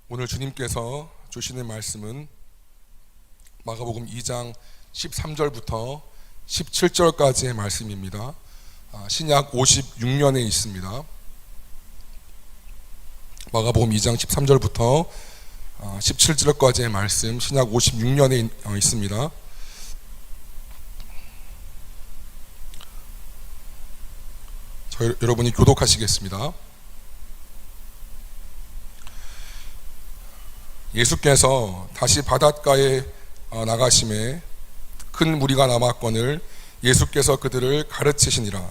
오늘 주님께서 주시는 말씀은 마가복음 2장 13절부터 17절까지의 말씀입니다. 신약 56년에 있습니다. 마가복음 2장 13절부터 17절까지의 말씀, 신약 56년에 있습니다. 여러분이 교독하시겠습니다. 예수께서 다시 바닷가에 나가심에 큰 무리가 남았거늘 예수께서 그들을 가르치시니라.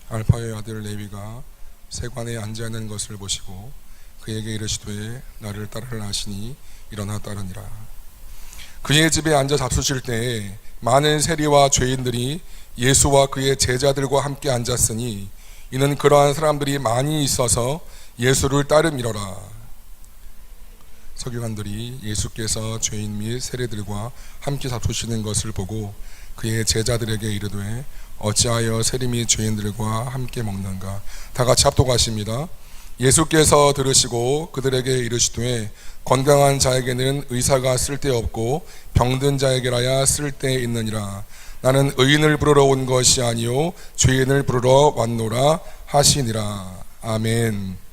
알파의 아들 레위가 세관에 앉아 있는 것을 보시고 그에게 이르시되 나를 따르라 하시니 일어나 따르니라. 그의 집에 앉아 잡수실 때에 많은 세리와 죄인들이 예수와 그의 제자들과 함께 앉았으니 이는 그러한 사람들이 많이 있어서 예수를 따름이러라. 서기관들이 예수께서 죄인 및 세리들과 함께 잡수시는 것을 보고 그의 제자들에게 이르되 어찌하여 세리 및 죄인들과 함께 먹는가. 다 같이 합독하십니다. 예수께서 들으시고 그들에게 이르시되 건강한 자에게는 의사가 쓸데없고 병든 자에게라야 쓸데있느니라. 나는 의인을 부르러 온 것이 아니요 죄인을 부르러 왔노라 하시니라. 아멘.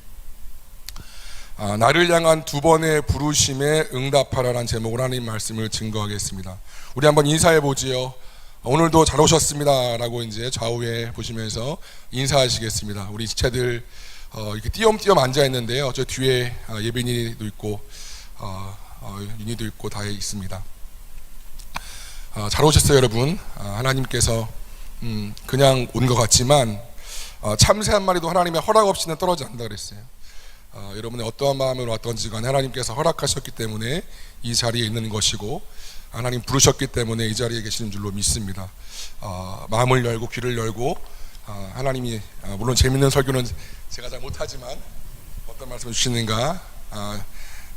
나를 향한 두 번의 부르심에 응답하라라는 제목으로 하나님 말씀을 증거하겠습니다. 우리 한번 인사해 보지요. 오늘도 잘 오셨습니다 라고 이제 좌우에 보시면서 인사하시겠습니다. 우리 지체들 이렇게 띄엄띄엄 앉아 있는데요. 저 뒤에 예빈이도 있고 윤희도 있고 다 있습니다. 잘 오셨어요 여러분. 하나님께서 그냥 온 것 같지만 참새 한 마리도 하나님의 허락 없이는 떨어지지 않는다 그랬어요. 여러분의 어떠한 마음으로 왔던지 간에 하나님께서 허락하셨기 때문에 이 자리에 있는 것이고 하나님 부르셨기 때문에 이 자리에 계시는 줄로 믿습니다. 마음을 열고 귀를 열고 하나님이 물론 재밌는 설교는 제가 잘 못하지만 어떤 말씀을 주시는가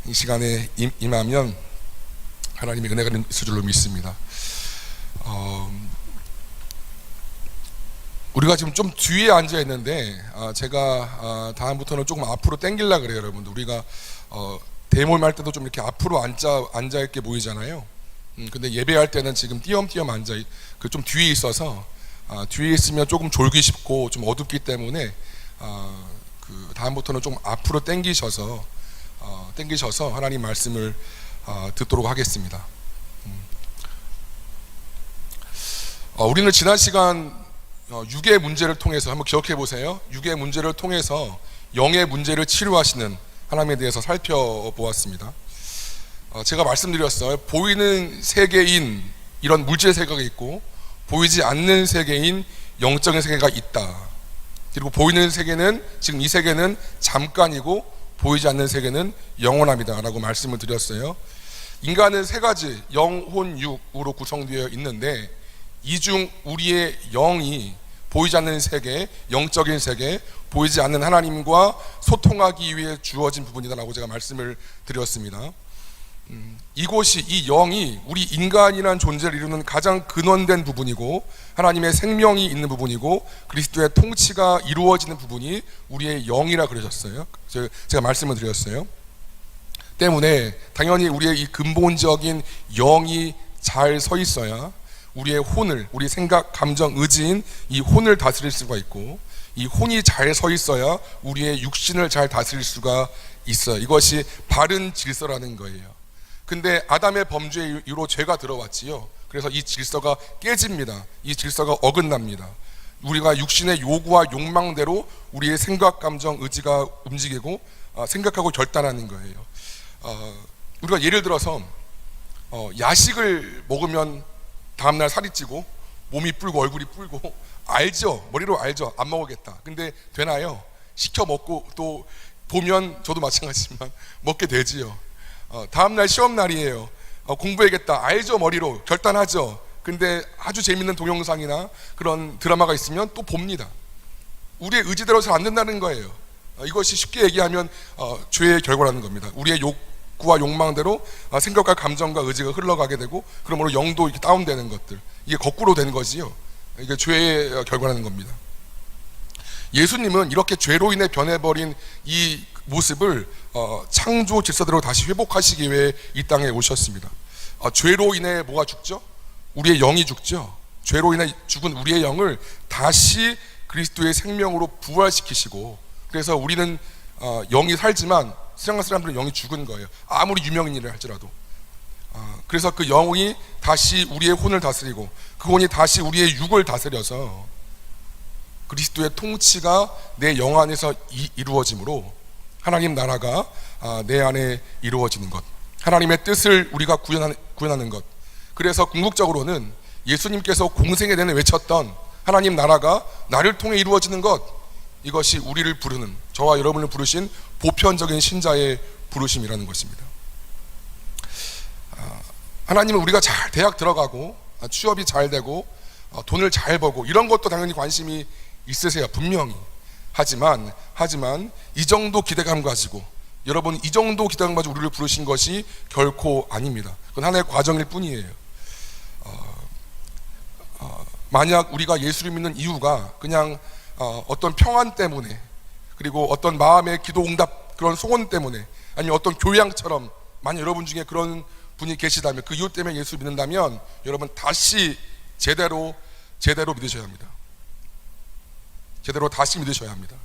이 시간에 임하면 하나님의 은혜가 있을 줄로 믿습니다. 우리가 지금 좀 뒤에 앉아 있는데 제가 다음부터는 조금 앞으로 당기려고 그래요 여러분들. 우리가 대모임할 때도 좀 이렇게 앞으로 앉아 있게 보이잖아요. 근데 예배할 때는 지금 띄엄띄엄 좀 뒤에 있어서 뒤에 있으면 조금 졸기 쉽고 좀 어둡기 때문에 다음부터는 좀 앞으로 당기셔서 하나님 말씀을 듣도록 하겠습니다. 우리는 지난 시간 육의 문제를 통해서 한번 기억해 보세요. 육의 문제를 통해서 영의 문제를 치료하시는 하나님에 대해서 살펴보았습니다. 제가 말씀드렸어요. 보이는 세계인 이런 물질 세계가 있고 보이지 않는 세계인 영적인 세계가 있다. 그리고 보이는 세계는 지금 이 세계는 잠깐이고 보이지 않는 세계는 영원합니다 라고 말씀을 드렸어요. 인간은 세 가지 영, 혼, 육으로 구성되어 있는데 이 중 우리의 영이 보이지 않는 세계, 영적인 세계, 보이지 않는 하나님과 소통하기 위해 주어진 부분이다라고 제가 말씀을 드렸습니다. 이곳이 이 영이 우리 인간이라는 존재를 이루는 가장 근원된 부분이고 하나님의 생명이 있는 부분이고 그리스도의 통치가 이루어지는 부분이 우리의 영이라 그러셨어요. 제가 말씀을 드렸어요. 때문에 당연히 우리의 이 근본적인 영이 잘 서 있어야 우리의 혼을, 우리 생각, 감정, 의지인 이 혼을 다스릴 수가 있고 이 혼이 잘 서 있어야 우리의 육신을 잘 다스릴 수가 있어요. 이것이 바른 질서라는 거예요. 근데 아담의 범죄 이후로 죄가 들어왔지요. 그래서 이 질서가 깨집니다. 이 질서가 어긋납니다. 우리가 육신의 요구와 욕망대로 우리의 생각, 감정, 의지가 움직이고 생각하고 결단하는 거예요. 우리가 예를 들어서 야식을 먹으면 다음날 살이 찌고 몸이 불고 얼굴이 불고 알죠. 머리로 알죠. 안 먹겠다. 근데 되나요? 시켜 먹고 또 보면 저도 마찬가지지만 먹게 되지요. 다음날 시험날이에요. 공부해야겠다. 알죠. 머리로 결단하죠. 근데 아주 재밌는 동영상이나 그런 드라마가 있으면 또 봅니다. 우리의 의지대로 잘 안 된다는 거예요. 이것이 쉽게 얘기하면 죄의 결과라는 겁니다. 우리의 욕구와 욕망대로 생각과 감정과 의지가 흘러가게 되고 그러므로 영도 이렇게 다운되는 것들, 이게 거꾸로 되는 거지요. 이게 죄의 결과라는 겁니다. 예수님은 이렇게 죄로 인해 변해버린 이 모습을 창조 질서대로 다시 회복하시기 위해 이 땅에 오셨습니다. 죄로 인해 뭐가 죽죠? 우리의 영이 죽죠. 죄로 인해 죽은 우리의 영을 다시 그리스도의 생명으로 부활시키시고, 그래서 우리는 영이 살지만 세상 사람들은 영이 죽은 거예요. 아무리 유명인이라 할지라도. 그래서 그 영이 다시 우리의 혼을 다스리고 그 혼이 다시 우리의 육을 다스려서 그리스도의 통치가 내 영 안에서 이루어짐으로 하나님 나라가 내 안에 이루어지는 것, 하나님의 뜻을 우리가 구현하는 것. 그래서 궁극적으로는 예수님께서 공생에 내내 외쳤던 하나님 나라가 나를 통해 이루어지는 것, 이것이 우리를 부르는, 저와 여러분을 부르신 보편적인 신자의 부르심이라는 것입니다. 하나님은 우리가 잘 대학 들어가고 취업이 잘 되고 돈을 잘 벌고 이런 것도 당연히 관심이 있으세요. 분명히. 하지만 이 정도 기대감 가지고, 여러분 이 정도 기대감 가지고 우리를 부르신 것이 결코 아닙니다. 그건 하나의 과정일 뿐이에요. 만약 우리가 예수를 믿는 이유가 그냥 어떤 평안 때문에, 그리고 어떤 마음의 기도 응답 그런 소원 때문에, 아니면 어떤 교양처럼, 만약 여러분 중에 그런 분이 계시다면, 그 이유 때문에 예수 믿는다면 여러분 다시 제대로 믿으셔야 합니다. 제대로 다시 믿으셔야 합니다.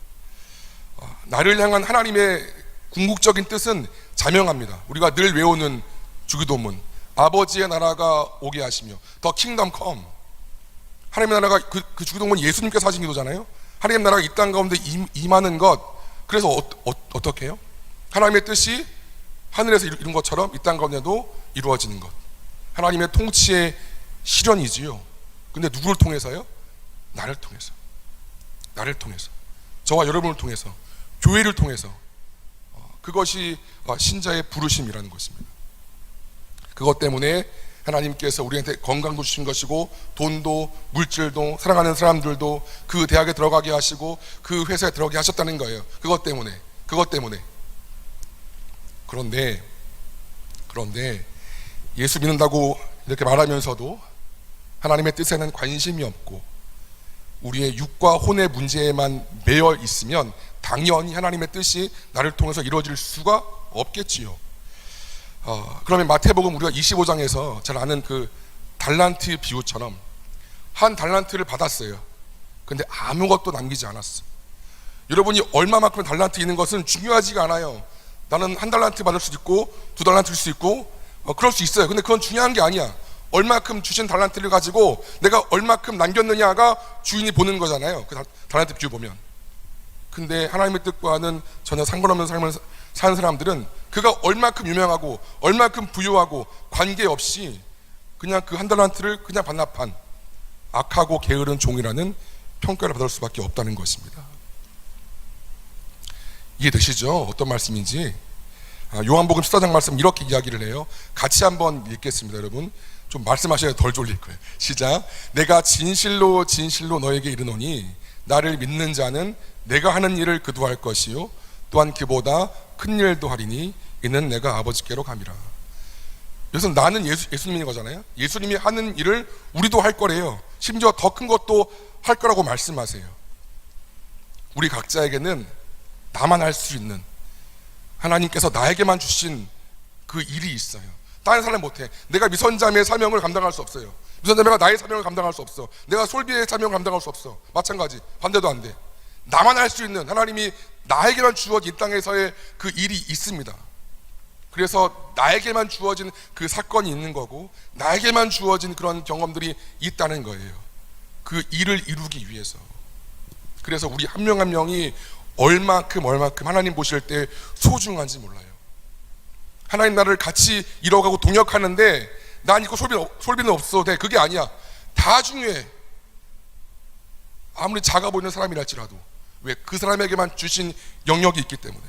나를 향한 하나님의 궁극적인 뜻은 자명합니다. 우리가 늘 외우는 주기도문, 아버지의 나라가 오게 하시며 The kingdom come. 하나님의 나라가 그 주기도문 예수님께서 하신 기도잖아요. 하나님의 나라가 이 땅 가운데 임하는 것. 그래서 어떻게 해요? 하나님의 뜻이 하늘에서 이룬 것처럼 이 땅 가운데도 이루어지는 것. 하나님의 통치의 실현이지요. 근데 누구를 통해서요? 나를 통해서. 나를 통해서, 저와 여러분을 통해서, 교회를 통해서. 그것이 신자의 부르심이라는 것입니다. 그것 때문에 하나님께서 우리한테 건강도 주신 것이고, 돈도 물질도, 사랑하는 사람들도 그 대학에 들어가게 하시고 그 회사에 들어가게 하셨다는 거예요. 그것 때문에. 그런데 예수 믿는다고 이렇게 말하면서도 하나님의 뜻에는 관심이 없고 우리의 육과 혼의 문제에만 매여 있으면 당연히 하나님의 뜻이 나를 통해서 이루어질 수가 없겠지요. 그러면 마태복음 우리가 25장에서 잘 아는 그 달란트 비유처럼 한 달란트를 받았어요. 근데 아무것도 남기지 않았어. 여러분이 얼마만큼 달란트 있는 것은 중요하지가 않아요. 나는 한 달란트 받을 수 있고 두 달란트일 수 있고 그럴 수 있어요. 근데 그건 중요한 게 아니야. 얼마큼 주신 달란트를 가지고 내가 얼마큼 남겼느냐가 주인이 보는 거잖아요. 그 달란트 비유 보면. 근데 하나님의 뜻과는 전혀 상관없는 삶을 사는 사람들은 그가 얼마큼 유명하고 얼마큼 부유하고 관계없이 그냥 그 한 달란트를 그냥 반납한 악하고 게으른 종이라는 평가를 받을 수밖에 없다는 것입니다. 이해되시죠? 어떤 말씀인지. 요한복음 14장 말씀 이렇게 이야기를 해요. 같이 한번 읽겠습니다. 여러분 좀 말씀하셔야 덜 졸릴 거예요. 시작. 내가 진실로 너에게 이르노니 나를 믿는 자는 내가 하는 일을 그도 할 것이요 또한 그보다 큰 일도 하리니 이는 내가 아버지께로 감이라. 여기서 나는 예수님인 거잖아요. 예수님이 하는 일을 우리도 할 거래요. 심지어 더 큰 것도 할 거라고 말씀하세요. 우리 각자에게는 나만 할 수 있는, 하나님께서 나에게만 주신 그 일이 있어요. 다른 사람 못해. 내가 미선자매의 사명을 감당할 수 없어요. 미선자매가 나의 사명을 감당할 수 없어. 내가 솔비의 사명을 감당할 수 없어. 마찬가지. 반대도 안 돼. 나만 할 수 있는, 하나님이 나에게만 주어진 이 땅에서의 그 일이 있습니다. 그래서 나에게만 주어진 그 사건이 있는 거고 나에게만 주어진 그런 경험들이 있다는 거예요. 그 일을 이루기 위해서. 그래서 우리 한 명 한 명이 얼마큼 하나님 보실 때 소중한지 몰라요. 하나님 나라를 같이 이뤄가고 동역하는데 난 있고 솔비는 없어도 돼. 그게 아니야. 다 중요해. 아무리 작아 보이는 사람이라 할지라도. 왜? 그 사람에게만 주신 영역이 있기 때문에.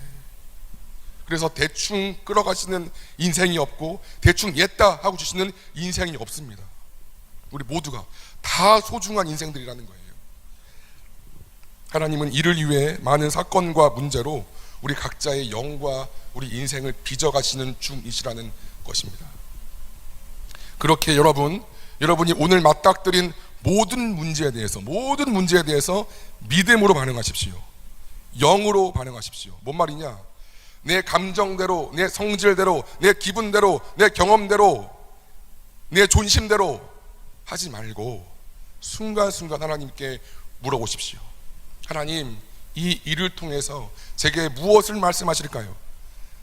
그래서 대충 끌어가시는 인생이 없고 대충 옛다 하고 주시는 인생이 없습니다. 우리 모두가 다 소중한 인생들이라는 거예요. 하나님은 이를 위해 많은 사건과 문제로 우리 각자의 영과 우리 인생을 빚어가시는 중이시라는 것입니다. 그렇게 여러분이 오늘 맞닥뜨린 모든 문제에 대해서 믿음으로 반응하십시오. 영으로 반응하십시오. 뭔 말이냐? 내 감정대로, 내 성질대로, 내 기분대로, 내 경험대로, 내 존심대로 하지 말고 순간순간 하나님께 물어보십시오. 하나님, 이 일을 통해서 제게 무엇을 말씀하실까요?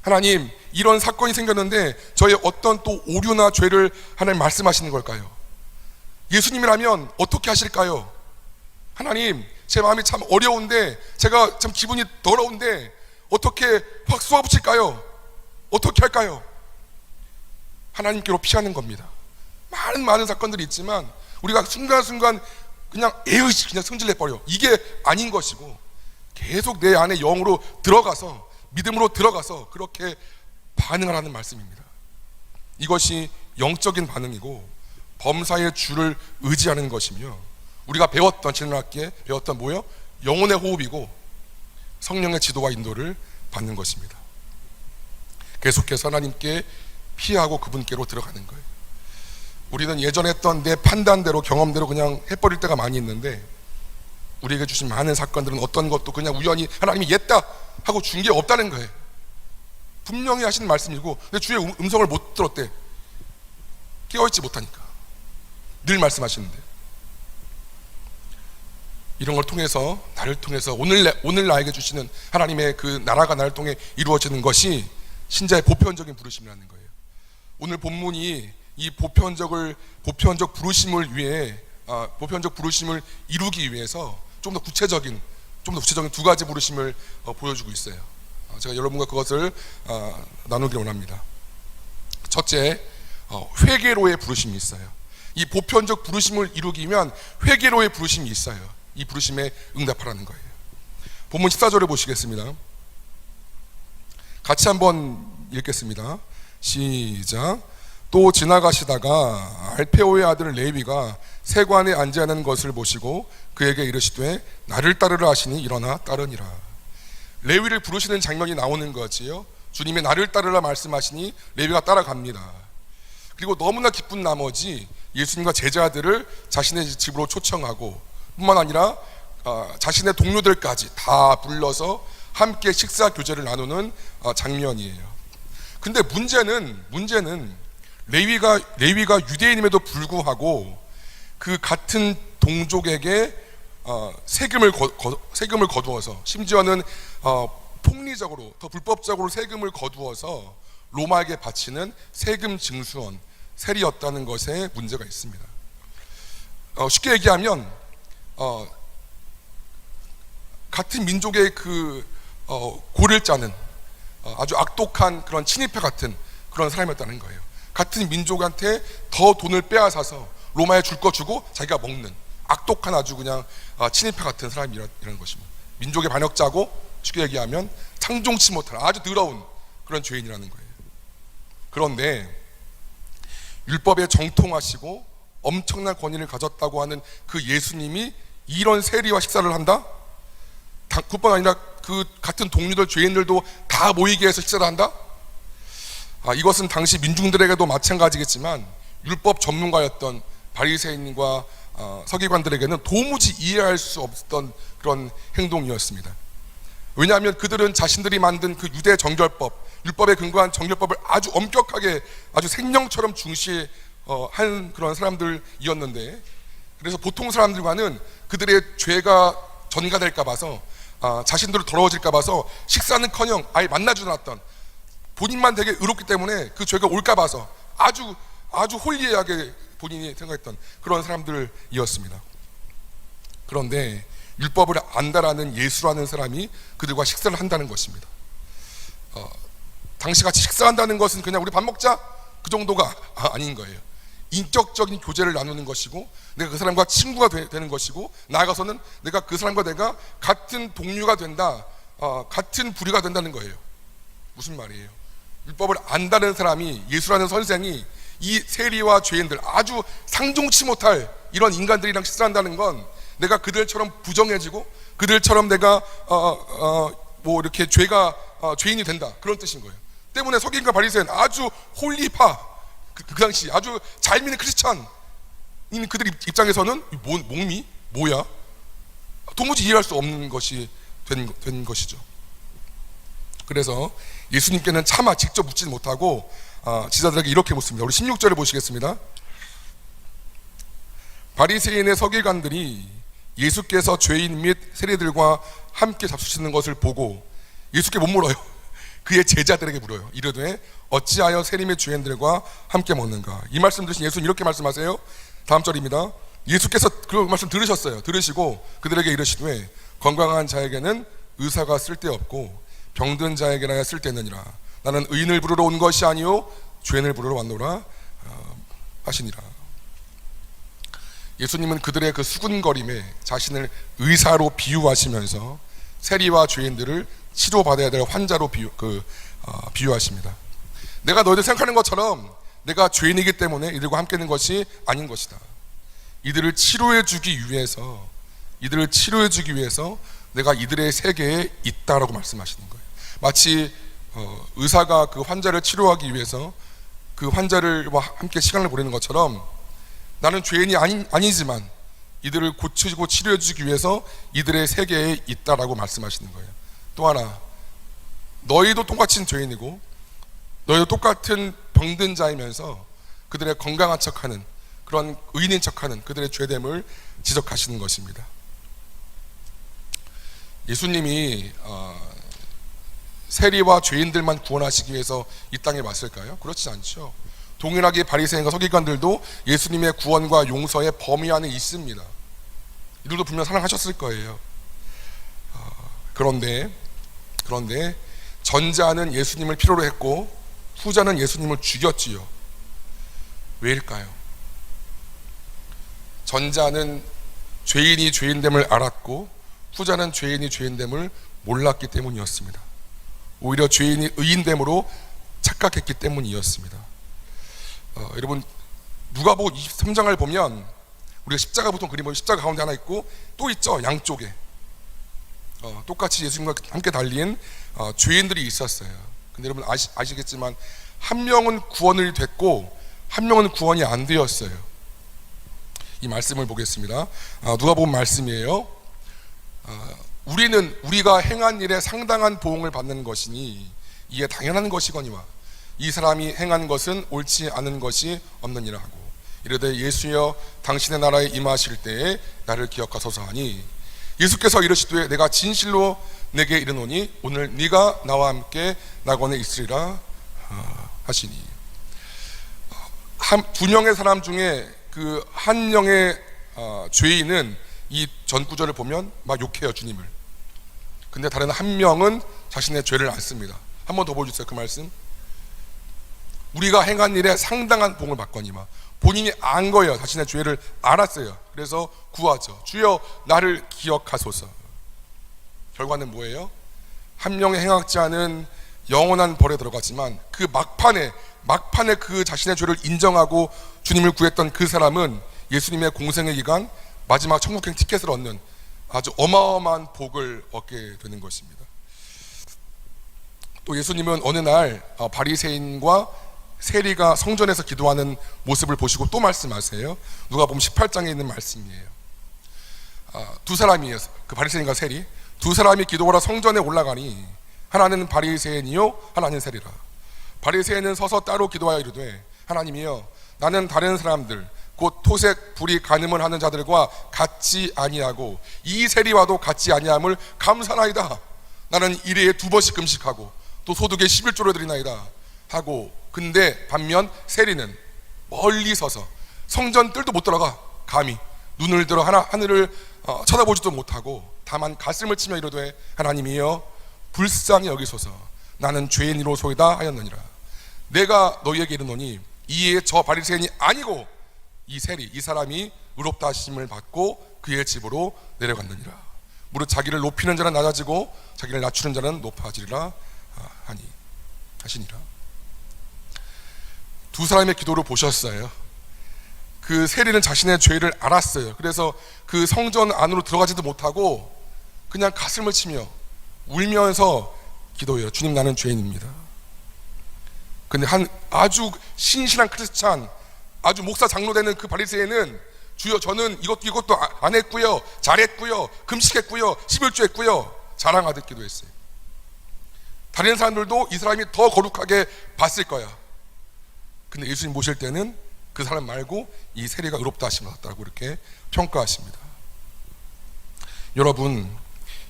하나님, 이런 사건이 생겼는데 저의 어떤 또 오류나 죄를 하나님 말씀하시는 걸까요? 예수님이라면 어떻게 하실까요? 하나님, 제 마음이 참 어려운데, 제가 참 기분이 더러운데 어떻게 확 쏘아붙일까요? 어떻게 할까요? 하나님께로 피하는 겁니다. 많은 사건들이 있지만 우리가 순간순간 그냥 그냥 성질내버려. 이게 아닌 것이고, 계속 내 안에 영으로 들어가서, 믿음으로 들어가서 그렇게 반응을 하는 말씀입니다. 이것이 영적인 반응이고 범사의 주를 의지하는 것이며, 우리가 배웠던, 지난학기에 배웠던 뭐요? 영혼의 호흡이고 성령의 지도와 인도를 받는 것입니다. 계속해서 하나님께 피하고 그분께로 들어가는 거예요. 우리는 예전에 했던 내 판단대로, 경험대로 그냥 해버릴 때가 많이 있는데, 우리에게 주신 많은 사건들은 어떤 것도 그냥 우연히 하나님이 옛다 하고 준 게 없다는 거예요. 분명히 하시는 말씀이고, 근데 주의 음성을 못 들었대. 깨어있지 못하니까. 늘 말씀하시는데, 이런 걸 통해서, 나를 통해서 오늘 나에게 주시는 하나님의 그 나라가 나를 통해 이루어지는 것이 신자의 보편적인 부르심이라는 거예요. 오늘 본문이 이 보편적 부르심을 위해, 보편적 부르심을 이루기 위해서 좀 더 구체적인 두 가지 부르심을 보여주고 있어요. 제가 여러분과 그것을 나누길 원합니다. 첫째, 회개로의 부르심이 있어요. 이 보편적 부르심을 이루기 위한 회개로의 부르심이 있어요. 이 부르심에 응답하라는 거예요. 본문 14절을 보시겠습니다. 같이 한번 읽겠습니다. 시작. 또 지나가시다가 알페오의 아들 레위가 세관에 앉아 있는 것을 보시고 그에게 이르시되 나를 따르라 하시니 일어나 따르니라. 레위를 부르시는 장면이 나오는 거지요. 주님의 나를 따르라 말씀하시니 레위가 따라갑니다. 그리고 너무나 기쁜 나머지 예수님과 제자들을 자신의 집으로 초청하고, 뿐만 아니라 자신의 동료들까지 다 불러서 함께 식사 교제를 나누는 장면이에요. 근데 문제는 레위가 유대인임에도 불구하고 그 같은 동족에게 세금을 거두어서, 심지어는 폭리적으로, 더 불법적으로 세금을 거두어서 로마에게 바치는 세금 징수원, 세리였다는 것에 문제가 있습니다. 쉽게 얘기하면 같은 민족의 그 고를 짜는 아주 악독한 그런 친위파 같은 그런 사람이었다는 거예요. 같은 민족한테 더 돈을 빼앗아서 로마에 줄 거 주고 자기가 먹는 악독한 아주 그냥 친위파 같은 사람이라는 것입니다. 민족의 반역자고, 쉽게 얘기하면 상종치 못할 아주 더러운 그런 죄인이라는 거예요. 그런데 율법에 정통하시고 엄청난 권위를 가졌다고 하는 그 예수님이 이런 세리와 식사를 한다? 그뿐 아니라 그 같은 동료들, 죄인들도 다 모이게 해서 식사를 한다? 이것은 당시 민중들에게도 마찬가지겠지만 율법 전문가였던 바리새인과 서기관들에게는 도무지 이해할 수 없었던 그런 행동이었습니다. 왜냐하면 그들은 자신들이 만든 그 유대 정결법, 율법에 근거한 정결법을 아주 엄격하게, 아주 생명처럼 중시한 그런 사람들이었는데, 그래서 보통 사람들과는 그들의 죄가 전가될까 봐서, 자신들을 더러워질까 봐서 식사는커녕 아예 만나지도 않았던, 본인만 되게 의롭기 때문에 그 죄가 올까 봐서 아주 홀리하게 본인이 생각했던 그런 사람들이었습니다. 그런데 율법을 안다라는 예수라는 사람이 그들과 식사를 한다는 것입니다. 당시 같이 식사한다는 것은 그냥 우리 밥 먹자 그 정도가 아닌 거예요. 인격적인 교제를 나누는 것이고, 내가 그 사람과 친구가 되는 것이고, 나아가서는 내가 그 사람과 내가 같은 동료가 된다, 같은 부류가 된다는 거예요. 무슨 말이에요? 율법을 안다는 사람이, 예수라는 선생이 이 세리와 죄인들, 아주 상종치 못할 이런 인간들이랑 식사한다는 건 내가 그들처럼 부정해지고 그들처럼 내가 뭐 이렇게 죄인이 된다, 그런 뜻인 거예요. 때문에 서기관과 바리새인, 아주 홀리파, 그 당시 아주 잘 믿는 크리스찬인 그들 입장에서는 몸이 뭐야? 도무지 이해할 수 없는 것이 된 것이죠. 그래서 예수님께는 차마 직접 묻지는 못하고 지자들에게 이렇게 묻습니다. 우리 16절을 보시겠습니다. 바리새인의 서기관들이 예수께서 죄인 및 세리들과 함께 잡수시는 것을 보고 예수께 못 물어요. 그의 제자들에게 물어요. 이르되 어찌하여 세리 및 죄인들과 함께 먹는가? 이 말씀 들으신 예수는 이렇게 말씀하세요. 다음 절입니다. 예수께서 그 말씀 들으셨어요. 들으시고 그들에게 이르시되 건강한 자에게는 의사가 쓸데없고 병든 자에게나 쓸데있느니라. 나는 의인을 부르러 온 것이 아니요 죄인을 부르러 왔노라 하시니라. 예수님은 그들의 그 수군거림에 자신을 의사로 비유하시면서 세리와 죄인들을 치료받아야 될 환자로 비유하십니다. 내가 너희들 생각하는 것처럼 내가 죄인이기 때문에 이들과 함께 있는 것이 아닌 것이다. 이들을 치료해 주기 위해서 내가 이들의 세계에 있다라고 말씀하시는 거예요. 마치 의사가 그 환자를 치료하기 위해서 그 환자들과 함께 시간을 보내는 것처럼 나는 죄인이 아니지만 이들을 고치고 치료해 주기 위해서 이들의 세계에 있다라고 말씀하시는 거예요. 또 하나, 너희도 똑같은 죄인이고 너희도 똑같은 병든 자이면서 그들의 건강한 척하는, 그런 의인인 척하는 그들의 죄됨을 지적하시는 것입니다. 예수님이 세리와 죄인들만 구원하시기 위해서 이 땅에 왔을까요? 그렇지 않죠. 동일하게 바리새인과 서기관들도 예수님의 구원과 용서의 범위 안에 있습니다. 이들도 분명 사랑하셨을 거예요. 그런데 전자는 예수님을 필요로 했고 후자는 예수님을 죽였지요. 왜일까요? 전자는 죄인이 죄인됨을 알았고 후자는 죄인이 죄인됨을 몰랐기 때문이었습니다. 오히려 죄인이 의인됨으로 착각했기 때문이었습니다. 여러분, 누가복음 23장을 보면 우리가 십자가 보통 그림 보면 십자가 가운데 하나 있고 또 있죠, 양쪽에 똑같이 예수님과 함께 달린 죄인들이 있었어요. 근데 여러분 아시겠지만 한 명은 구원을 됐고 한 명은 구원이 안 되었어요. 이 말씀을 보겠습니다. 누가복음 말씀이에요. 우리가 행한 일에 상당한 보응을 받는 것이니 이에 당연한 것이거니와 이 사람이 행한 것은 옳지 않은 것이 없느니라 하고 이르되 예수여 당신의 나라에 임하실 때에 나를 기억하소서 하니 예수께서 이르시되 내가 진실로 내게 이르노니 오늘 네가 나와 함께 낙원에 있으리라 하시니, 두 명의 사람 중에 그 한 명의 죄인은 이 전 구절을 보면 막 욕해요, 주님을. 근데 다른 한 명은 자신의 죄를 안습니다. 한 번 더 보여주세요, 그 말씀. 우리가 행한 일에 상당한 복을 받거니와, 본인이 안 거예요. 자신의 죄를 알았어요. 그래서 구하죠. 주여 나를 기억하소서. 결과는 뭐예요? 한 명의 행악지 않은 영원한 벌에 들어갔지만 그 막판에 그 자신의 죄를 인정하고 주님을 구했던 그 사람은 예수님의 공생의 기간 마지막 천국행 티켓을 얻는 아주 어마어마한 복을 얻게 되는 것입니다. 또 예수님은 어느 날 바리새인과 세리가 성전에서 기도하는 모습을 보시고 또 말씀하세요. 누가복음 18장에 있는 말씀이에요. 두 사람이에요. 그 바리새인과 세리 두 사람이 기도하러 성전에 올라가니 하나는 바리새인이요 하나는 세리라. 바리새인은 서서 따로 기도하여 이르되 하나님이여 나는 다른 사람들 곧 토색 불이 간음을 하는 자들과 같지 아니하고 이 세리와도 같지 아니함을 감사나이다. 나는 일회에 2번씩 금식하고 또 소득에 11조를 드리나이다 하고, 근데 반면 세리는 멀리 서서 성전 뜰도 못 들어가 감히 눈을 들어 하늘을 쳐다보지도 못하고 다만 가슴을 치며 이르되 하나님이여 불쌍히 여기소서 나는 죄인이로소이다 하였느니라. 내가 너희에게 이르노니 이에 저 바리새인이 아니고 이 세리 이 사람이 의롭다 하심을 받고 그의 집으로 내려갔느니라. 무릇 자기를 높이는 자는 낮아지고 자기를 낮추는 자는 높아지리라 하시니라. 두 사람의 기도를 보셨어요. 그 세리는 자신의 죄를 알았어요. 그래서 그 성전 안으로 들어가지도 못하고 그냥 가슴을 치며 울면서 기도해요. 주님 나는 죄인입니다. 근데 한 아주 신실한 크리스찬, 아주 목사 장로 되는 그 바리새인은 주여 저는 이것도 안 했고요, 잘했고요, 금식했고요, 11조 했고요 자랑하듯 기도했어요. 다른 사람들도 이 사람이 더 거룩하게 봤을 거야. 근데 예수님 보실 때는 그 사람 말고 이 세리가 의롭다 하심을 받았다고 이렇게 평가하십니다. 여러분,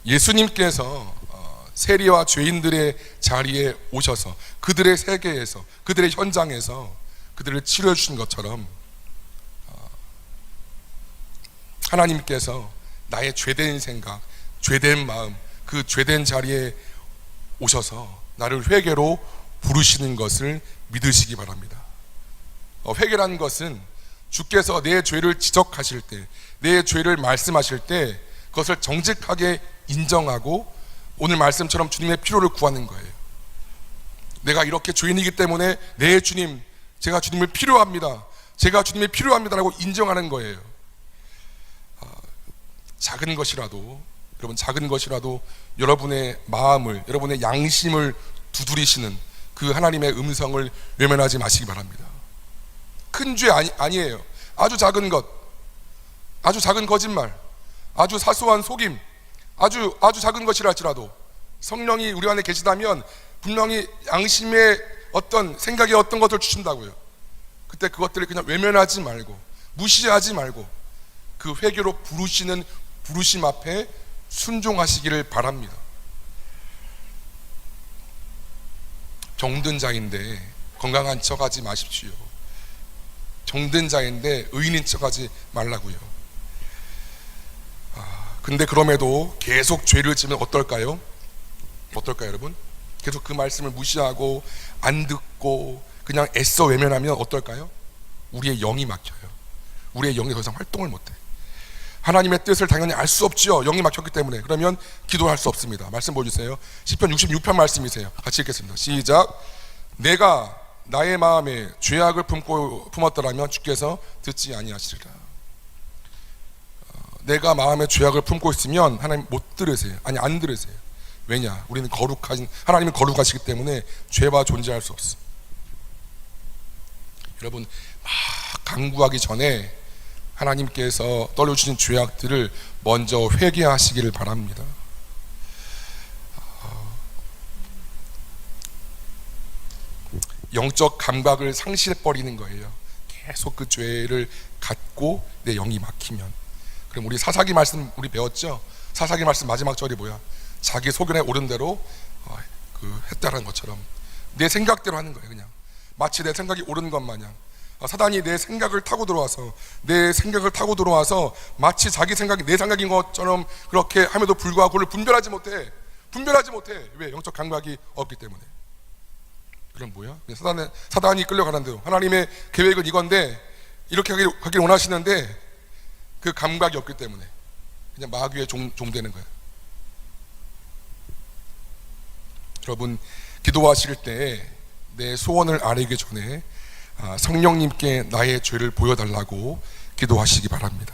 예수님께서 세리와 죄인들의 자리에 오셔서 그들의 세계에서, 그들의 현장에서 그들을 치료해 주신 것처럼 하나님께서 나의 죄된 생각, 죄된 마음, 그 죄된 자리에 오셔서 나를 회개로 부르시는 것을 믿으시기 바랍니다. 회개라는 것은 주께서 내 죄를 지적하실 때, 내 죄를 말씀하실 때 그것을 정직하게 인정하고 오늘 말씀처럼 주님의 필요를 구하는 거예요. 내가 이렇게 죄인이기 때문에 내 주님, 제가 주님을 필요합니다, 제가 주님이 필요합니다라고 인정하는 거예요. 작은 것이라도, 여러분, 작은 것이라도 여러분의 마음을, 여러분의 양심을 두드리시는 그 하나님의 음성을 외면하지 마시기 바랍니다. 큰 죄 아니에요. 아주 작은 것, 아주 작은 거짓말, 아주 사소한 속임, 아주 작은 것이라 할지라도 성령이 우리 안에 계시다면 분명히 양심의 어떤 생각의 어떤 것을 주신다고요. 그때 그것들을 그냥 외면하지 말고, 무시하지 말고 그 회개로 부르시는 부르심 앞에 순종하시기를 바랍니다. 병든 자인데 건강한 척하지 마십시오. 병든 자인데 의인인 척하지 말라고요. 근데 그럼에도 계속 죄를 지면 어떨까요? 어떨까요, 여러분? 계속 그 말씀을 무시하고 안 듣고 그냥 애써 외면하면 어떨까요? 우리의 영이 막혀요. 우리의 영이 더 이상 활동을 못해. 하나님의 뜻을 당연히 알 수 없죠. 영이 막혔기 때문에. 그러면 기도할 수 없습니다. 말씀 보여주세요. 시편 66편 말씀이세요. 같이 읽겠습니다. 시작. 내가 나의 마음에 죄악을 품었더라면 주께서 듣지 아니하시리라. 내가 마음에 죄악을 품고 있으면 하나님 못 들으세요. 아니, 안 들으세요. 왜냐? 우리는 하나님은 거룩하시기 때문에 죄와 존재할 수 없어. 여러분, 막 간구하기 전에 하나님께서 떨어주신 죄악들을 먼저 회개하시기를 바랍니다. 영적 감각을 상실해버리는 거예요. 계속 그 죄를 갖고 내 영이 막히면. 그럼 우리 사사기 말씀 우리 배웠죠? 사사기 말씀 마지막 절이 뭐야? 자기 소견에 오른 대로 했다라는 것처럼 내 생각대로 하는 거예요. 그냥 마치 내 생각이 옳은 것 마냥. 사단이 내 생각을 타고 들어와서 마치 자기 생각이 내 생각인 것처럼 그렇게 함에도 불구하고 그걸 분별하지 못해. 왜? 영적 감각이 없기 때문에. 그럼 뭐야? 사단이 끌려가는 대로. 하나님의 계획은 이건데 이렇게 하길 원하시는데 그 감각이 없기 때문에 그냥 마귀의 종 되는 거예요. 여러분, 기도하실 때 내 소원을 아뢰기 전에 성령님께 나의 죄를 보여달라고 기도하시기 바랍니다.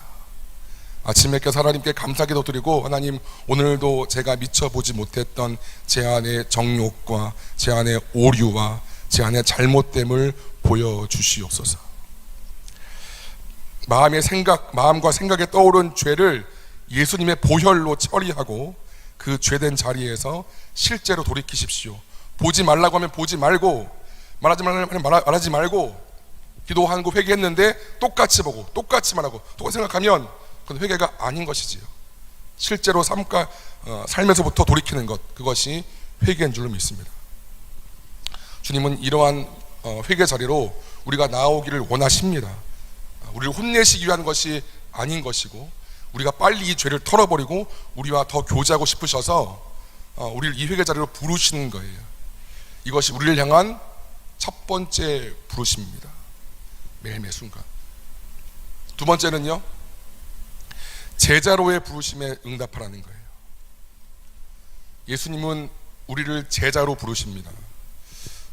아침에 깨서 하나님께 감사기도 드리고, 하나님, 오늘도 제가 미쳐보지 못했던 제 안의 정욕과 제 안의 오류와 제 안의 잘못됨을 보여주시옵소서. 마음과 생각에 떠오른 죄를 예수님의 보혈로 처리하고 그 죄된 자리에서 실제로 돌이키십시오. 보지 말라고 하면 보지 말고, 말하지 말고, 기도하고 회개했는데 똑같이 보고 똑같이 말하고 똑같이 생각하면 그건 회개가 아닌 것이지요. 실제로 삶에서부터 돌이키는 것, 그것이 회개인 줄로 믿습니다. 주님은 이러한 회개 자리로 우리가 나오기를 원하십니다. 우리를 혼내시기 위한 것이 아닌 것이고, 우리가 빨리 이 죄를 털어버리고 우리와 더 교제하고 싶으셔서 우리를 이 회개 자리로 부르시는 거예요. 이것이 우리를 향한 첫 번째 부르심입니다. 매일매일 순간. 두 번째는요, 제자로의 부르심에 응답하라는 거예요. 예수님은 우리를 제자로 부르십니다.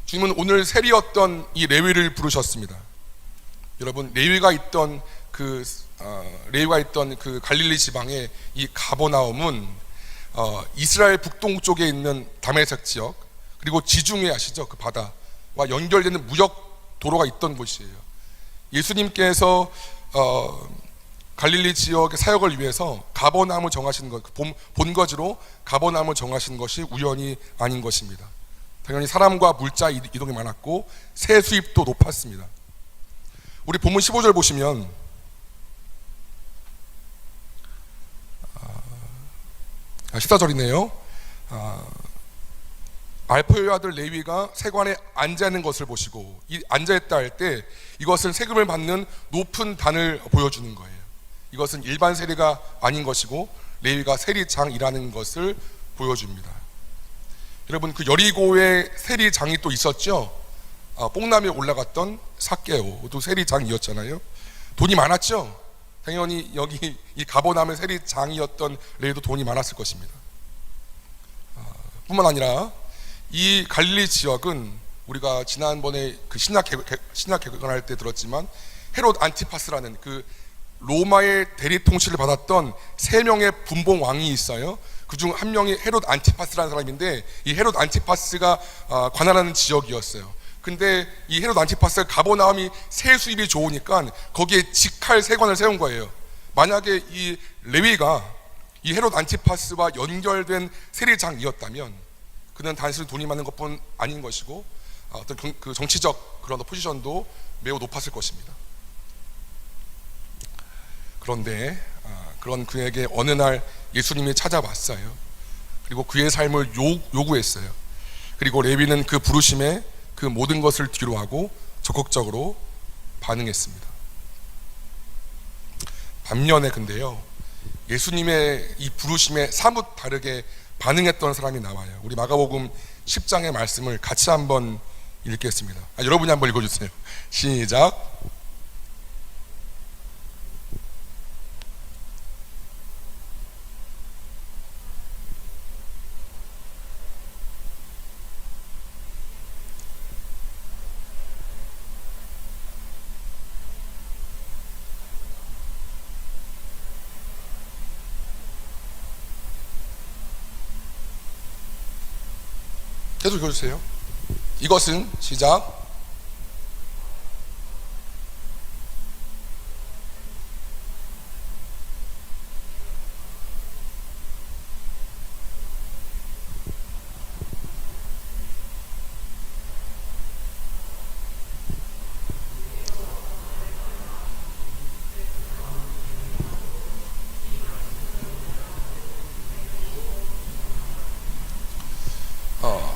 주님은 오늘 세리였던 이 레위를 부르셨습니다. 여러분, 레위가 있던 그 갈릴리 지방의 이 가버나움은 이스라엘 북동쪽에 있는 다메섹 지역, 그리고 지중해 아시죠? 그 바다와 연결되는 무역 도로가 있던 곳이에요. 예수님께서 갈릴리 지역의 사역을 위해서 가버나움을 정하신 것, 본거지로 가버나움을 정하신 것이 우연이 아닌 것입니다. 당연히 사람과 물자 이동이 많았고 새 수입도 높았습니다. 우리 본문 15절 보시면 14절이네요. 알포의 아들 레위가 세관에 앉아 있는 것을 보시고, 이 앉아 있다 할 때 이것은 세금을 받는 높은 단을 보여주는 거예요. 이것은 일반 세리가 아닌 것이고 레위가 세리장이라는 것을 보여줍니다. 여러분, 그 여리고에 세리장이 또 있었죠. 뽕나무에 올라갔던 삭개오도 세리장이었잖아요. 돈이 많았죠. 당연히 여기 이 가버나움의 세리장이었던 레위도 돈이 많았을 것입니다. 뿐만 아니라 이 갈릴리 지역은 우리가 지난번에 그 신약 개건할 때 들었지만 헤롯 안티파스라는 그 로마의 대리 통치를 받았던 3명의 분봉 왕이 있어요. 그중 한 명이 헤롯 안티파스라는 사람인데, 이 헤롯 안티파스가 관할하는 지역이었어요. 근데 이 헤롯 안티파스가 가버나움이 세 수입이 좋으니까 거기에 직할 세관을 세운 거예요. 만약에 이 레위가 이 헤롯 안티파스와 연결된 세리장이었다면 그는 단순히 돈이 많은 것뿐 아닌 것이고 어떤 그 정치적 그런 포지션도 매우 높았을 것입니다. 그런데 그런 그에게 어느 날 예수님이 찾아왔어요. 그리고 그의 삶을 요구했어요. 그리고 레위는 그 부르심에 그 모든 것을 뒤로하고 적극적으로 반응했습니다. 반면에 근데요, 예수님의 이 부르심에 사뭇 다르게 반응했던 사람이 나와요. 우리 마가복음 10장의 말씀을 같이 한번 읽겠습니다. 여러분이 한번 읽어주세요. 시작. 계속 읽어주세요. 이것은 시작.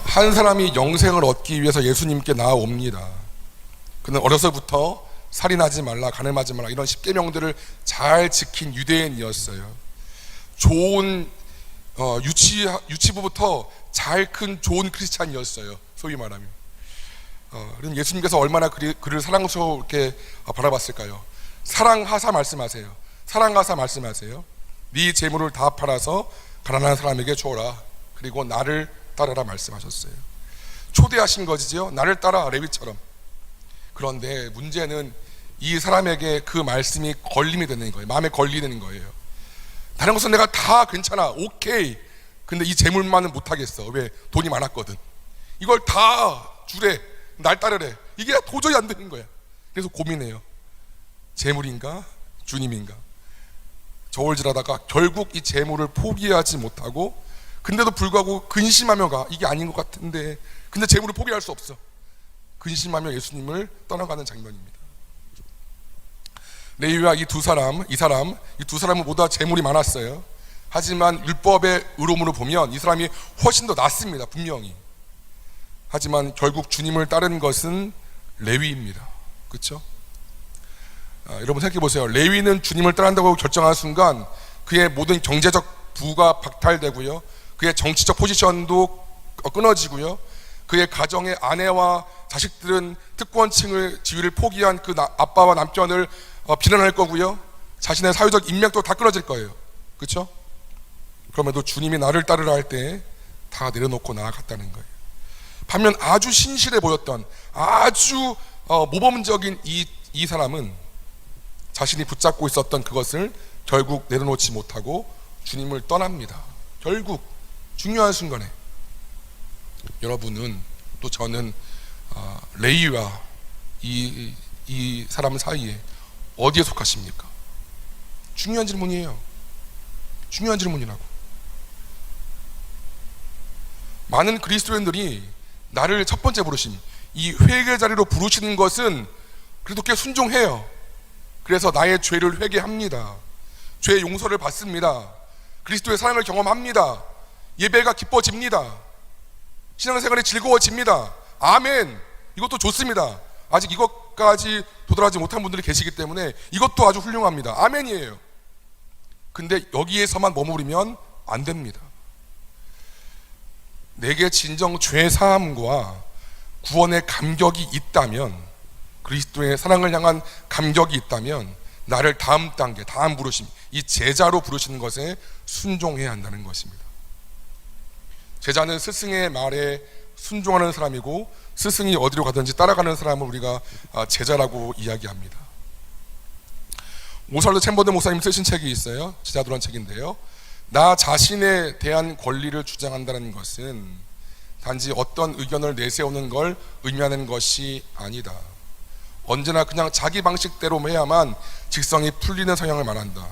한 사람이 영생을 얻기 위해서 예수님께 나아옵니다. 그는 어려서부터 살인하지 말라, 간음하지 말라 이런 10계명들을 잘 지킨 유대인이었어요. 좋은 유치부부터 잘 큰 좋은 크리스찬이었어요. 소위 말하면. 그럼 예수님께서 얼마나 그를 사랑스럽게 바라봤을까요? 사랑하사 말씀하세요. 사랑하사 말씀하세요. 네 재물을 다 팔아서 가난한 사람에게 주어라. 그리고 나를 따르라 말씀하셨어요. 초대하신 것이죠. 나를 따라, 레위처럼. 그런데 문제는 이 사람에게 그 말씀이 걸림이 되는 거예요. 마음에 걸리는 거예요. 다른 것은 내가 다 괜찮아, 오케이. 근데 이 재물만은 못하겠어. 왜? 돈이 많았거든. 이걸 다 주래, 날 따르래. 이게 도저히 안 되는 거야. 그래서 고민해요. 재물인가 주님인가. 저울질하다가 결국 이 재물을 포기하지 못하고, 근데도 불구하고 근심하며 가. 이게 아닌 것 같은데, 근데 재물을 포기할 수 없어. 근심하며 예수님을 떠나가는 장면입니다. 레위와 이 두 사람은 모두 다 재물이 많았어요. 하지만 율법의 의로움으로 보면 이 사람이 훨씬 더 낫습니다. 분명히. 하지만 결국 주님을 따르는 것은 레위입니다. 그렇죠? 여러분 생각해 보세요. 레위는 주님을 따른다고 결정한 순간 그의 모든 경제적 부가 박탈되고요, 그의 정치적 포지션도 끊어지고요, 그의 가정의 아내와 자식들은 특권층을 지위를 포기한 그 아빠와 남편을 비난할 거고요, 자신의 사회적 인맥도 다 끊어질 거예요. 그렇죠? 그럼에도 주님이 나를 따르라 할 때 다 내려놓고 나아갔다는 거예요. 반면 아주 신실해 보였던, 아주 모범적인 이 사람은 자신이 붙잡고 있었던 그것을 결국 내려놓지 못하고 주님을 떠납니다. 결국 중요한 순간에. 여러분은 또 저는 레위와 이 사람 사이에 어디에 속하십니까? 중요한 질문이에요. 중요한 질문이라고. 많은 그리스도인들이 나를 첫 번째 부르심, 이 회개 자리로 부르시는 것은 그래도 꽤 순종해요. 그래서 나의 죄를 회개합니다. 죄의 용서를 받습니다. 그리스도의 사랑을 경험합니다. 예배가 기뻐집니다. 신앙생활이 즐거워집니다. 아멘. 이것도 좋습니다. 아직 이것까지 도달하지 못한 분들이 계시기 때문에 이것도 아주 훌륭합니다. 아멘이에요. 근데 여기에서만 머무르면 안 됩니다. 내게 진정 죄 사함과 구원의 감격이 있다면, 그리스도의 사랑을 향한 감격이 있다면 나를 다음 단계, 다음 부르심, 이 제자로 부르시는 것에 순종해야 한다는 것입니다. 제자는 스승의 말에 순종하는 사람이고, 스승이 어디로 가든지 따라가는 사람을 우리가 제자라고 이야기합니다. 오살도 챔버든 목사님 쓰신 책이 있어요. 제자도란 책인데요, 나 자신에 대한 권리를 주장한다는 것은 단지 어떤 의견을 내세우는 걸 의미하는 것이 아니다. 언제나 그냥 자기 방식대로 해야만 직성이 풀리는 성향을 말한다.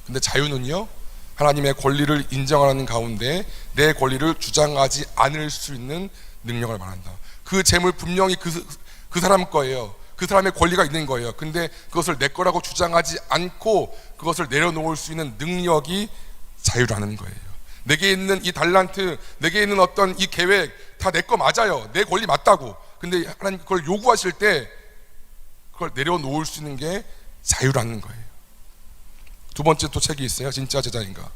근데 자유는요, 하나님의 권리를 인정하는 가운데 내 권리를 주장하지 않을 수 있는 능력을 말한다. 그 재물 분명히 그 사람 거예요. 그 사람의 권리가 있는 거예요. 근데 그것을 내 거라고 주장하지 않고 그것을 내려놓을 수 있는 능력이 자유라는 거예요. 내게 있는 이 달란트, 내게 있는 어떤 이 계획 다 내 거 맞아요. 내 권리 맞다고. 근데 하나님 그걸 요구하실 때 그걸 내려놓을 수 있는 게 자유라는 거예요. 두 번째 또 책이 있어요. 진짜 제자인가.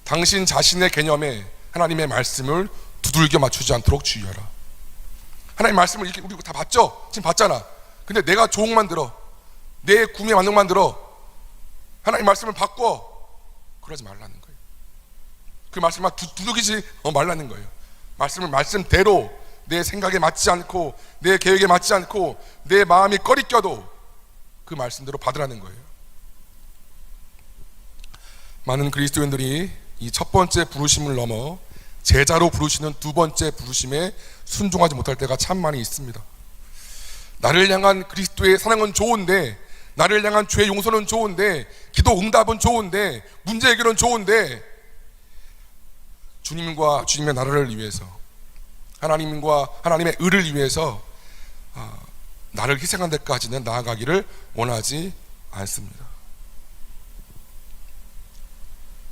당신 자신의 개념에 하나님의 말씀을 두들겨 맞추지 않도록 주의하라. 하나님 말씀을 이렇게 우리 다 봤죠? 지금 봤잖아. 근데 내가 조응만 들어, 내 구미에 맞는 것만 들어, 하나님 말씀을 바꿔, 그러지 말라는 거예요. 그 말씀을 두들기지 말라는 거예요. 말씀을 말씀대로 내 생각에 맞지 않고 내 계획에 맞지 않고 내 마음이 꺼리껴도 그 말씀대로 받으라는 거예요. 많은 그리스도인들이 이 첫 번째 부르심을 넘어 제자로 부르시는 두 번째 부르심에 순종하지 못할 때가 참 많이 있습니다. 나를 향한 그리스도의 사랑은 좋은데, 나를 향한 죄 용서는 좋은데, 기도 응답은 좋은데, 문제 해결은 좋은데, 주님과 주님의 나라를 위해서, 하나님과 하나님의 의를 위해서 나를 희생한 데까지는 나아가기를 원하지 않습니다.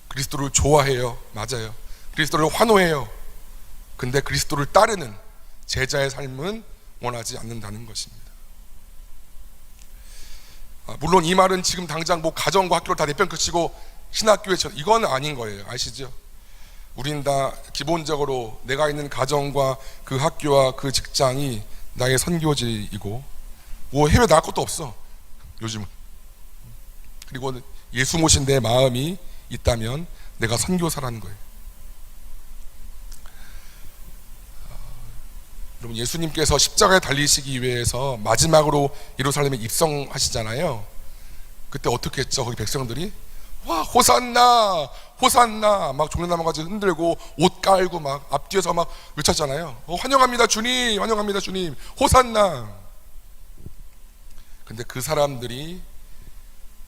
그리스도를 좋아해요. 맞아요. 그리스도를 환호해요. 근데 그리스도를 따르는 제자의 삶은 원하지 않는다는 것입니다. 물론 이 말은 지금 당장 뭐 가정과 학교를 다 내팽개치고 신학교에 이건 아닌 거예요. 아시죠? 우린 다 기본적으로 내가 있는 가정과 그 학교와 그 직장이 나의 선교지이고, 뭐 해외 나갈 것도 없어 요즘은. 그리고 예수 모신 내 마음이 있다면 내가 선교사라는 거예요. 여러분, 예수님께서 십자가에 달리시기 위해서 마지막으로 예루살렘에 입성하시잖아요. 그때 어떻게 했죠? 거기 백성들이 와 호산나 호산나 막 종려나무 가지 흔들고 옷 깔고 막 앞뒤에서 막 외쳤잖아요. 환영합니다 주님, 환영합니다 주님, 호산나. 근데 그 사람들이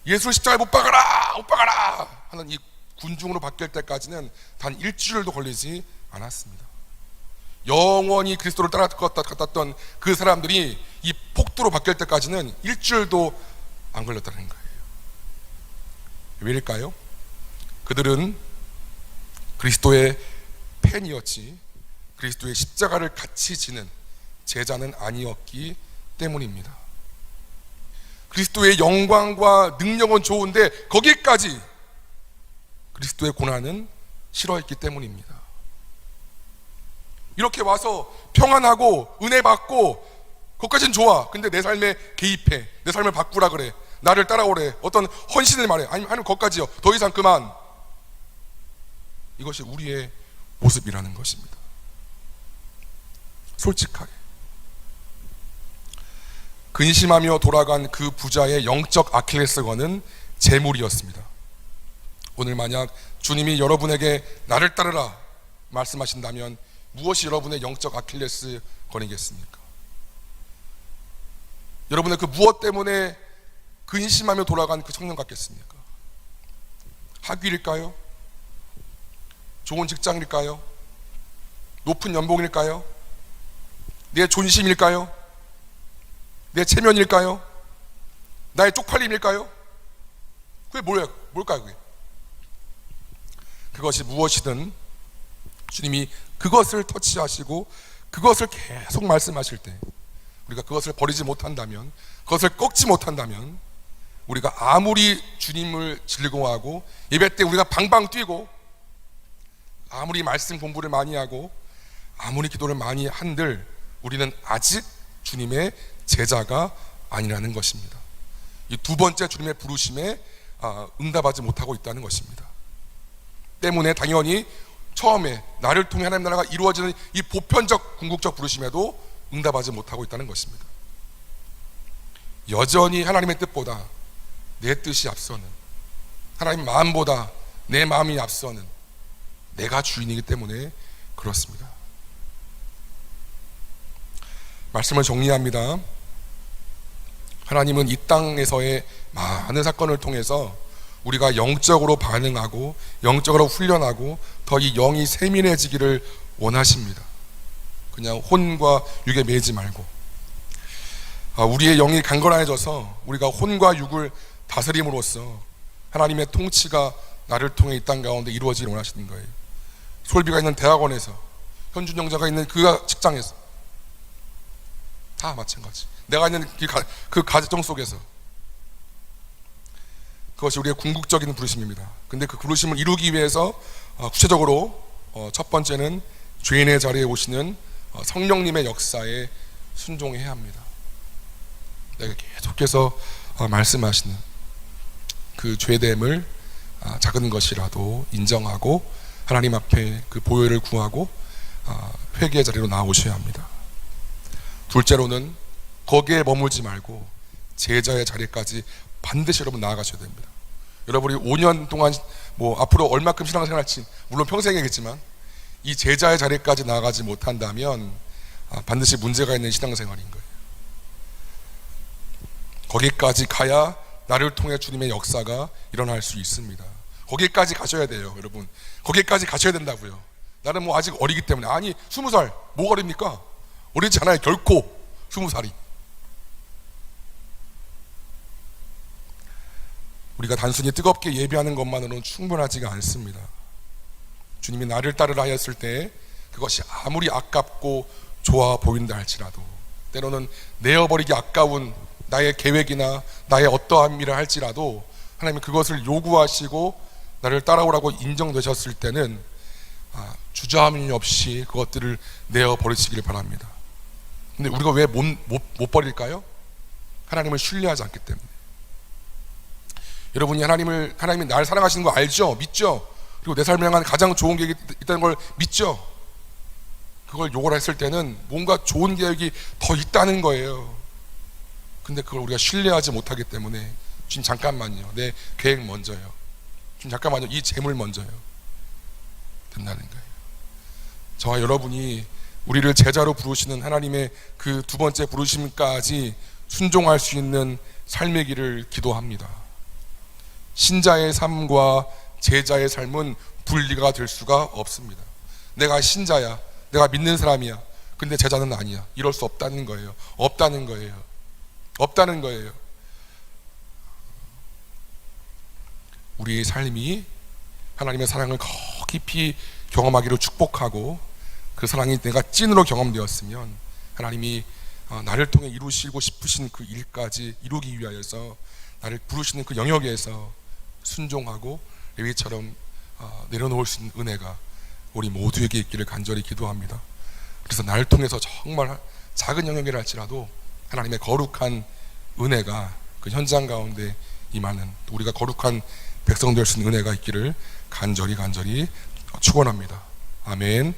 예수를 십자가에 못 박아라 못 박아라 하는 이 군중으로 바뀔 때까지는 단 일주일도 걸리지 않았습니다. 영원히 그리스도를 따랐던 그 사람들이 이 폭도로 바뀔 때까지는 일주일도 안 걸렸다는 거예요. 왜일까요? 그들은 그리스도의 팬이었지 그리스도의 십자가를 같이 지는 제자는 아니었기 때문입니다. 그리스도의 영광과 능력은 좋은데 거기까지 그리스도의 고난은 싫어했기 때문입니다. 이렇게 와서 평안하고 은혜 받고 그것까지는 좋아. 근데 내 삶에 개입해, 내 삶을 바꾸라 그래, 나를 따라오래, 어떤 헌신을 말해. 아니면 거기까지요, 더 이상 그만. 이것이 우리의 모습이라는 것입니다. 솔직하게 근심하며 돌아간 그 부자의 영적 아킬레스건은 재물이었습니다. 오늘 만약 주님이 여러분에게 나를 따르라 말씀하신다면 무엇이 여러분의 영적 아킬레스건이겠습니까? 여러분의 그 무엇 때문에 근심하며 돌아간 그 청년 같겠습니까? 학위일까요? 좋은 직장일까요? 높은 연봉일까요? 내 존심일까요? 내 체면일까요? 나의 쪽팔림일까요? 그게 뭘까요? 그게? 그것이 무엇이든 주님이 그것을 터치하시고 그것을 계속 말씀하실 때, 우리가 그것을 버리지 못한다면, 그것을 꺾지 못한다면, 우리가 아무리 주님을 즐거워하고 예배 때 우리가 방방 뛰고 아무리 말씀 공부를 많이 하고 아무리 기도를 많이 한들 우리는 아직 주님의 제자가 아니라는 것입니다. 이 두 번째 주님의 부르심에 응답하지 못하고 있다는 것입니다. 때문에 당연히 처음에 나를 통해 하나님 나라가 이루어지는 이 보편적 궁극적 부르심에도 응답하지 못하고 있다는 것입니다. 여전히 하나님의 뜻보다 내 뜻이 앞서는, 하나님 마음보다 내 마음이 앞서는 내가 주인이기 때문에 그렇습니다. 말씀을 정리합니다. 하나님은 이 땅에서의 많은 사건을 통해서 우리가 영적으로 반응하고 영적으로 훈련하고 더 이 영이 세민해지기를 원하십니다. 그냥 혼과 육에 매이지 말고 우리의 영이 강건해져서 우리가 혼과 육을 다스림으로써 하나님의 통치가 나를 통해 이 땅 가운데 이루어지기를 원하시는 거예요. 솔비가 있는 대학원에서, 현준 형제가 있는 그 직장에서 다 마찬가지. 내가 있는 그 가정 속에서 그것이 우리의 궁극적인 부르심입니다. 근데 그 부르심을 이루기 위해서 구체적으로 첫 번째는 죄인의 자리에 오시는 성령님의 역사에 순종해야 합니다. 내가 계속해서 말씀하시는 그 죄됨을 작은 것이라도 인정하고 하나님 앞에 그 보혈을 구하고 회개의 자리로 나오셔야 합니다. 둘째로는 거기에 머물지 말고 제자의 자리까지 반드시 여러분 나아가셔야 됩니다. 여러분이 5년 동안 앞으로 얼마큼 신앙생활 할지 물론 평생이겠지만 이 제자의 자리까지 나아가지 못한다면 반드시 문제가 있는 신앙생활인 거예요. 거기까지 가야 나를 통해 주님의 역사가 일어날 수 있습니다. 거기까지 가셔야 돼요, 여러분. 거기까지 가셔야 된다고요. 나는 아직 어리기 때문에. 아니, 20살 뭐가 어립니까? 어리지 않아요, 결코 20살이. 우리가 단순히 뜨겁게 예배하는 것만으로는 충분하지가 않습니다. 주님이 나를 따르라 하였을 때 그것이 아무리 아깝고 좋아 보인다 할지라도, 때로는 내어버리기 아까운 나의 계획이나 나의 어떠한 일을 할지라도 하나님이 그것을 요구하시고 나를 따라오라고 인정되셨을 때는 주저함이 없이 그것들을 내어버리시길 바랍니다. 근데 우리가 왜 못 버릴까요? 하나님을 신뢰하지 않기 때문에. 여러분이 하나님이 나를 사랑하시는 거 알죠? 믿죠? 그리고 내 삶을 향한 가장 좋은 계획이 있다는 걸 믿죠? 그걸 요구를 했을 때는 뭔가 좋은 계획이 더 있다는 거예요. 근데 그걸 우리가 신뢰하지 못하기 때문에 주님 잠깐만요, 내 계획 먼저요, 주님 잠깐만요, 이 재물 먼저요, 된다는 거예요. 저와 여러분이 우리를 제자로 부르시는 하나님의 그 두 번째 부르심까지 순종할 수 있는 삶의 길을 기도합니다. 신자의 삶과 제자의 삶은 분리가 될 수가 없습니다. 내가 신자야, 내가 믿는 사람이야, 근데 제자는 아니야, 이럴 수 없다는 거예요. 없다는 거예요. 우리의 삶이 하나님의 사랑을 더 깊이 경험하기로 축복하고 그 사랑이 내가 찐으로 경험되었으면 하나님이 나를 통해 이루시고 싶으신 그 일까지 이루기 위하여서 나를 부르시는 그 영역에서 순종하고 레위처럼 내려놓을 수 있는 은혜가 우리 모두에게 있기를 간절히 기도합니다. 그래서 나를 통해서 정말 작은 영역이라 할지라도 하나님의 거룩한 은혜가 그 현장 가운데 임하는, 우리가 거룩한 백성 될 수 있는 은혜가 있기를 간절히 축원합니다. 아멘.